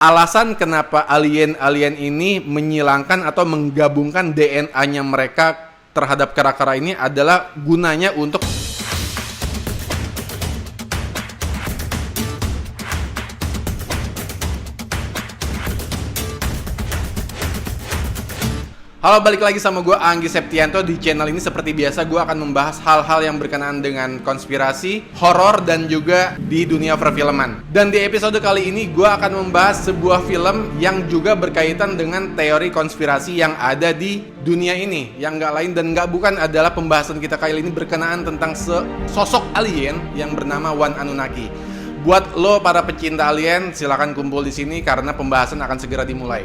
Alasan kenapa alien-alien ini menyilangkan atau menggabungkan DNA-nya mereka terhadap kera-kera ini adalah gunanya untuk Halo, balik lagi sama gue Anggi Septianto. Di channel ini seperti biasa gue akan membahas hal-hal yang berkenaan dengan konspirasi, horor, dan juga di dunia perfilman. Dan di episode kali ini gue akan membahas sebuah film yang juga berkaitan dengan teori konspirasi yang ada di dunia ini. Yang nggak lain dan nggak bukan adalah pembahasan kita kali ini berkenaan tentang sosok alien yang bernama One Anunnaki. Buat lo para pecinta alien, silakan kumpul di sini karena pembahasan akan segera dimulai.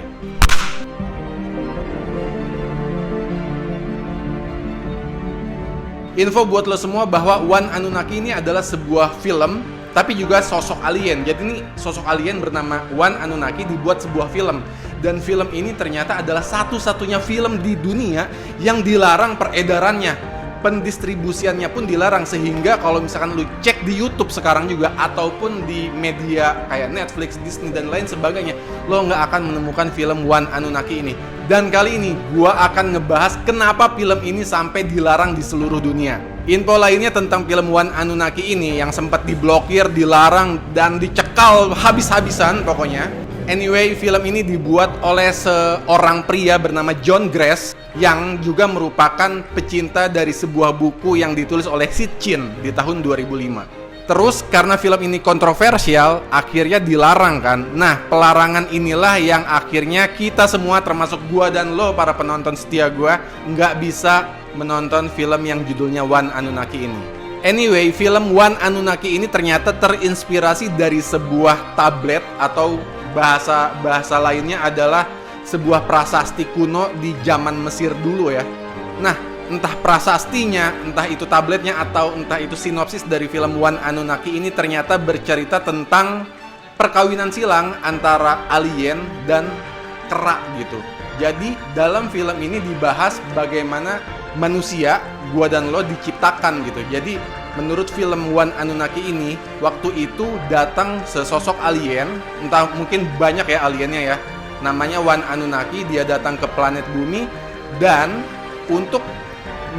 Info buat lo semua bahwa One Anunnaki ini adalah sebuah film, tapi juga sosok alien. Jadi ini sosok alien bernama One Anunnaki dibuat sebuah film. Dan film ini ternyata adalah satu-satunya film di dunia yang dilarang peredarannya. Pendistribusiannya pun dilarang, sehingga kalau misalkan lu cek di YouTube sekarang juga ataupun di media kayak Netflix, Disney dan lain sebagainya, lo nggak akan menemukan film One Anunnaki ini. Dan kali ini gua akan ngebahas kenapa film ini sampai dilarang di seluruh dunia. Info lainnya tentang film One Anunnaki ini yang sempat diblokir, dilarang dan dicekal habis-habisan pokoknya. Anyway, film ini dibuat oleh seorang pria bernama John Gress yang juga merupakan pecinta dari sebuah buku yang ditulis oleh Sitchin di tahun 2005. Terus karena film ini kontroversial, akhirnya dilarang kan. Nah, pelarangan inilah yang akhirnya kita semua termasuk gua dan lo para penonton setia gua nggak bisa menonton film yang judulnya One Anunnaki ini. Anyway, film One Anunnaki ini ternyata terinspirasi dari sebuah tablet atau bahasa lainnya adalah sebuah prasasti kuno di zaman Mesir dulu ya. Nah, entah prasastinya, entah itu tabletnya, atau entah itu sinopsis dari film One Anunnaki ini ternyata bercerita tentang perkawinan silang antara alien dan kera gitu. Jadi dalam film ini dibahas bagaimana manusia, gua dan lo diciptakan gitu. Jadi menurut film One Anunnaki ini, waktu itu datang sesosok alien, entah mungkin banyak ya aliennya ya. Namanya One Anunnaki, dia datang ke planet bumi dan untuk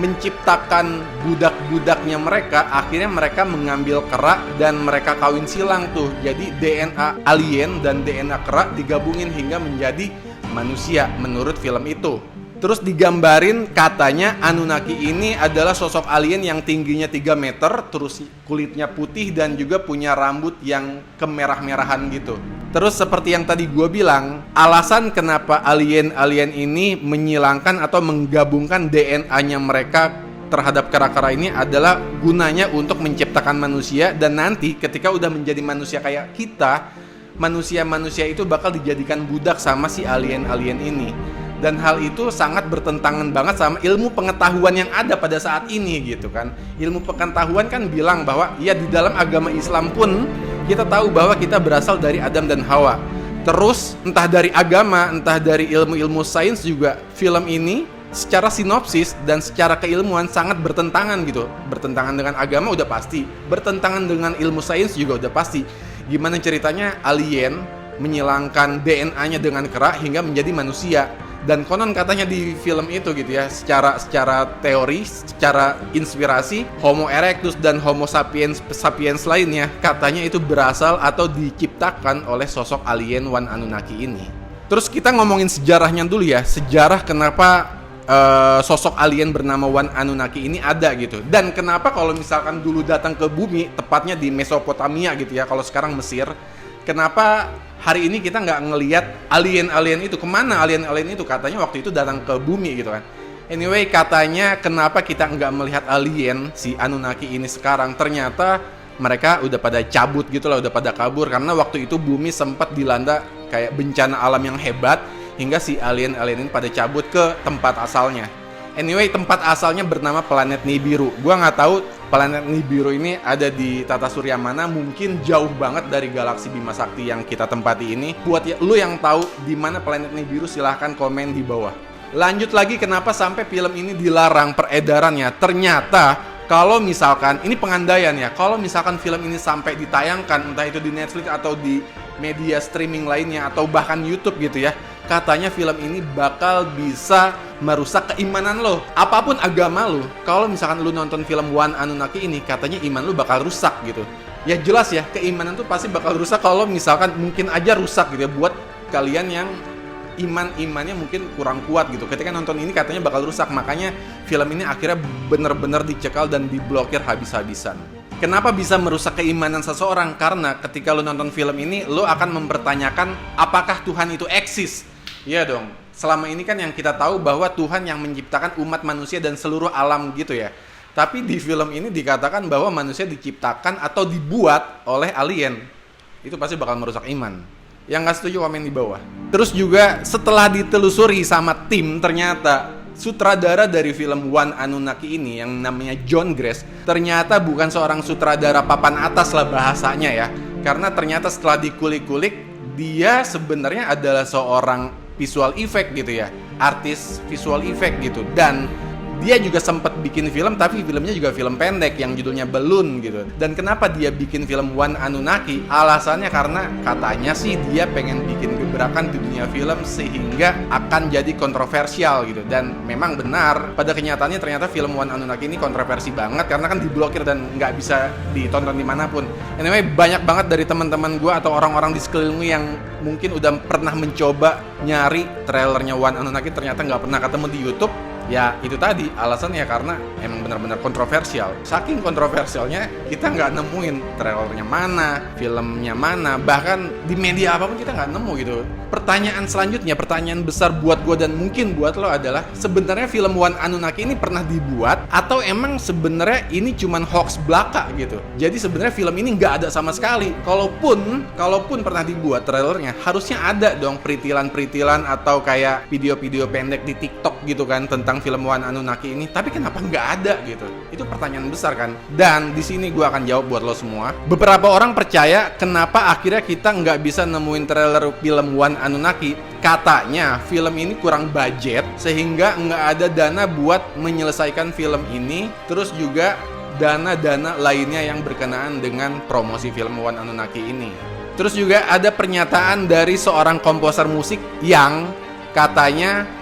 menciptakan budak-budaknya mereka, akhirnya mereka mengambil kera dan mereka kawin silang tuh. Jadi DNA alien dan DNA kera digabungin hingga menjadi manusia menurut film itu. Terus digambarin katanya Anunnaki ini adalah sosok alien yang tingginya 3 meter, terus kulitnya putih dan juga punya rambut yang kemerah-merahan gitu. Terus seperti yang tadi gue bilang, alasan kenapa alien-alien ini menyilangkan atau menggabungkan DNA-nya mereka terhadap kera-kera ini adalah gunanya untuk menciptakan manusia, dan nanti ketika udah menjadi manusia kayak kita, manusia-manusia itu bakal dijadikan budak sama si alien-alien ini. Dan hal itu sangat bertentangan banget sama ilmu pengetahuan yang ada pada saat ini gitu kan. Ilmu pengetahuan kan bilang bahwa ya di dalam agama Islam pun kita tahu bahwa kita berasal dari Adam dan Hawa. Terus entah dari agama, entah dari ilmu-ilmu sains juga, film ini secara sinopsis dan secara keilmuan sangat bertentangan gitu. Bertentangan dengan agama udah pasti, bertentangan dengan ilmu sains juga udah pasti. Gimana ceritanya alien menyilangkan DNA-nya dengan kera hingga menjadi manusia. Dan konon katanya di film itu gitu ya, secara teori, secara inspirasi, Homo erectus dan Homo sapiens lainnya katanya itu berasal atau diciptakan oleh sosok alien One Anunnaki ini. Terus kita ngomongin sejarahnya dulu ya, sejarah kenapa sosok alien bernama One Anunnaki ini ada gitu. Dan kenapa kalau misalkan dulu datang ke bumi, tepatnya di Mesopotamia gitu ya, kalau sekarang Mesir, kenapa hari ini kita nggak ngelihat alien-alien itu? Kemana alien-alien itu? Katanya waktu itu datang ke bumi gitu kan. Anyway, katanya kenapa kita nggak melihat alien si Anunnaki ini sekarang? Ternyata mereka udah pada cabut gitu lah, udah pada kabur. Karena waktu itu bumi sempat dilanda kayak bencana alam yang hebat, hingga si alien-alien ini pada cabut ke tempat asalnya. Anyway, tempat asalnya bernama planet Nibiru. Gua nggak tahu planet Nibiru ini ada di tata surya mana, mungkin jauh banget dari galaksi Bima Sakti yang kita tempati ini. Buat lu yang tahu di mana planet Nibiru, silahkan komen di bawah. Lanjut lagi, kenapa sampai film ini dilarang peredarannya? Ternyata kalau misalkan, ini pengandaian ya, kalau misalkan film ini sampai ditayangkan, entah itu di Netflix atau di media streaming lainnya atau bahkan YouTube gitu ya. Katanya film ini bakal bisa merusak keimanan lo. Apapun agama lo, kalau misalkan lo nonton film One Anunnaki ini, katanya iman lo bakal rusak gitu. Ya jelas ya, keimanan tuh pasti bakal rusak kalau misalkan mungkin aja rusak gitu ya buat kalian yang imannya mungkin kurang kuat gitu. Ketika nonton ini katanya bakal rusak, makanya film ini akhirnya bener-bener dicekal dan diblokir habis-habisan. Kenapa bisa merusak keimanan seseorang? Karena ketika lo nonton film ini, lo akan mempertanyakan apakah Tuhan itu eksis. Iya dong, selama ini kan yang kita tahu bahwa Tuhan yang menciptakan umat manusia dan seluruh alam gitu ya. Tapi di film ini dikatakan bahwa manusia diciptakan atau dibuat oleh alien. Itu pasti bakal merusak iman. Yang nggak setuju komen di bawah. Terus juga setelah ditelusuri sama tim, ternyata sutradara dari film One Anunnaki ini yang namanya John Gress ternyata bukan seorang sutradara papan atas lah bahasanya ya. Karena ternyata setelah dikulik-kulik, dia sebenarnya adalah seorang visual effect gitu ya, artis visual effect gitu. Dan dia juga sempat bikin film, tapi filmnya juga film pendek yang judulnya Balloon gitu. Dan kenapa dia bikin film One Anunnaki? Alasannya karena katanya sih dia pengen bikin gebrakan di dunia film sehingga akan jadi kontroversial gitu. Dan memang benar, pada kenyataannya ternyata film One Anunnaki ini kontroversi banget karena kan diblokir dan nggak bisa ditonton dimanapun. Anyway, banyak banget dari teman-teman gue atau orang-orang di sekeliling yang mungkin udah pernah mencoba nyari trailernya One Anunnaki, ternyata nggak pernah ketemu di YouTube. Ya itu tadi alasannya karena emang benar-benar kontroversial. Saking kontroversialnya kita nggak nemuin trailernya mana, filmnya mana, bahkan di media apapun kita nggak nemu gitu. Pertanyaan selanjutnya, pertanyaan besar buat gue dan mungkin buat lo adalah sebenarnya film One Anunnaki ini pernah dibuat atau emang sebenarnya ini cuman hoax belaka gitu. Jadi sebenarnya film ini nggak ada sama sekali. Kalaupun pernah dibuat trailernya, harusnya ada dong peritilan-peritilan atau kayak video-video pendek di TikTok gitu kan tentang film One Anunnaki ini, tapi kenapa nggak ada gitu? Itu pertanyaan besar kan. Dan di sini gue akan jawab buat lo semua. Beberapa orang percaya kenapa akhirnya kita nggak bisa nemuin trailer film One Anunnaki. Katanya film ini kurang budget sehingga nggak ada dana buat menyelesaikan film ini. Terus juga dana-dana lainnya yang berkenaan dengan promosi film One Anunnaki ini. Terus juga ada pernyataan dari seorang komposer musik yang katanya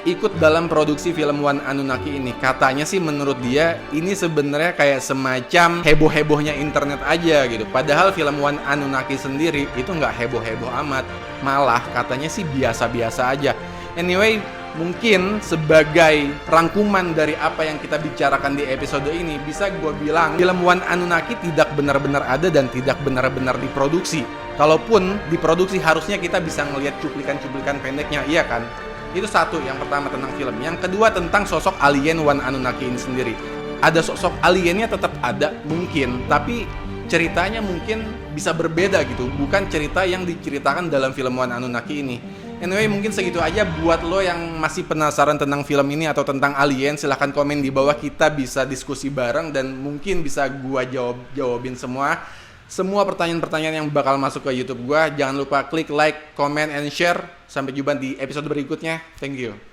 ikut dalam produksi film One Anunnaki ini. Katanya sih menurut dia ini sebenarnya kayak semacam heboh-hebohnya internet aja gitu. Padahal film One Anunnaki sendiri itu nggak heboh-heboh amat. Malah katanya sih biasa-biasa aja. Anyway, mungkin sebagai rangkuman dari apa yang kita bicarakan di episode ini, bisa gue bilang film One Anunnaki tidak benar-benar ada dan tidak benar-benar diproduksi. Kalaupun diproduksi harusnya kita bisa ngelihat cuplikan-cuplikan pendeknya, iya kan? Itu satu, yang pertama tentang film. Yang kedua tentang sosok alien One Anunnaki ini sendiri. Ada sosok aliennya tetap ada mungkin, tapi ceritanya mungkin bisa berbeda gitu. Bukan cerita yang diceritakan dalam film One Anunnaki ini. Anyway, mungkin segitu aja. Buat lo yang masih penasaran tentang film ini atau tentang alien, silahkan komen di bawah, kita bisa diskusi bareng dan mungkin bisa gua jawabin semua pertanyaan-pertanyaan yang bakal masuk ke YouTube gua. Jangan lupa klik like, comment, and share. Sampai jumpa di episode berikutnya. Thank you.